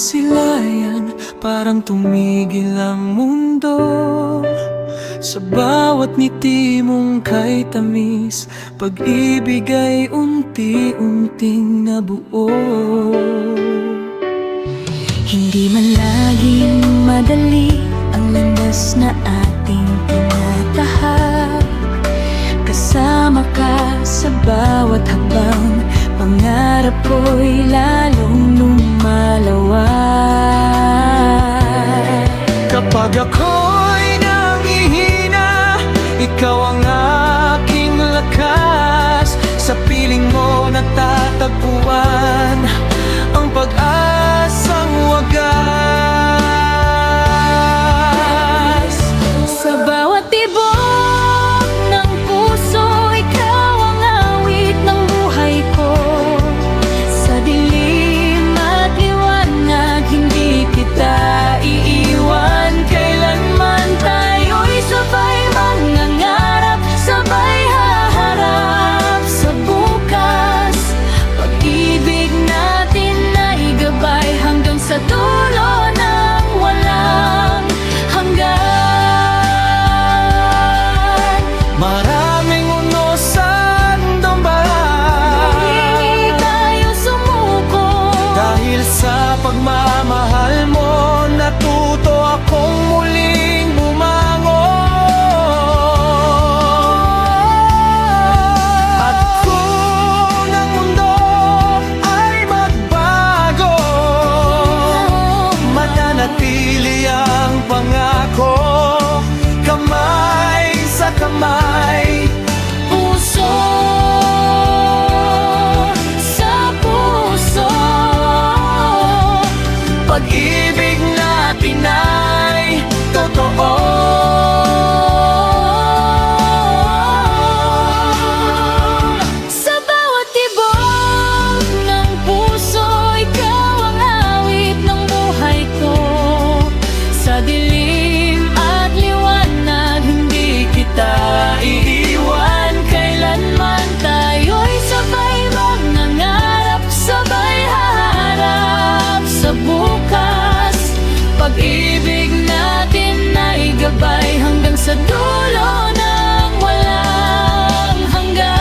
silayan, parang tumigil ang mundo. Sa bawat ngiti mong kay tamis, pag-ibig ay unti-unting nabuo. Hindi man laging madali ang landas na ating tinatahak. Kasama ka sa bawat hakbang, pangarap ko'y lalong lumalawak. Kapag ako'y nangihina, ikaw ang aking lakas. Sa piling mo natatagpuan ang pag-asang wagas. Sa bawat tibok ng puso, ikaw ang awit ng buhay ko. Sa dilim at liwanag, hindi kita iiwan. Kailanman tayo'y sabay mangangarap, sabay haharap sa bukas. Pag-ibig natin ay gabay hanggang sa dulo ng walang hanggan. Maraming unosan dambahan, Hindi tayo sumuko. dahil sa pagmamahal mo, natuto akong muling bumangon. At kung ang mundo ay magbago, mananatili ang pangako. Kamay sa kamay, Puso sa puso, pag-ibig natin ay totoo. sa bawat tibok ng puso, ikaw ang awit ng buhay ko. Sa dilim at liwanag, hindi kita iiwan. Kailanman tayo'y sabay mangangarap, sabay haharap sa bukas. Pag-ibig natin ay gabay hanggang sa dulo ng walang hanggan.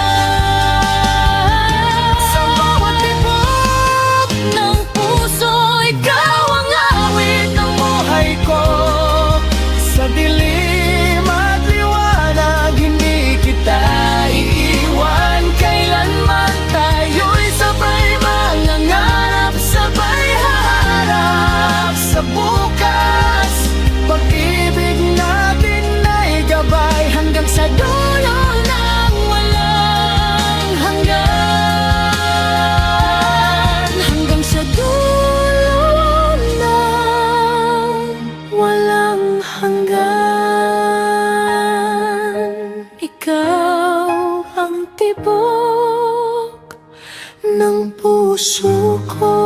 Sa bawat tibok ng puso, ikaw ang awit ng buhay ko. Sa dilim at liwanag, hindi kita iiwan. Kailanman tayo'y sabay mangangarap, sabay haharap sa bukas. Pag-ibig natin ay gabay Hanggang sa dulo ng walang hanggan. Hanggang sa dulo ng walang hanggan. Ikaw ang tibok ng puso ko.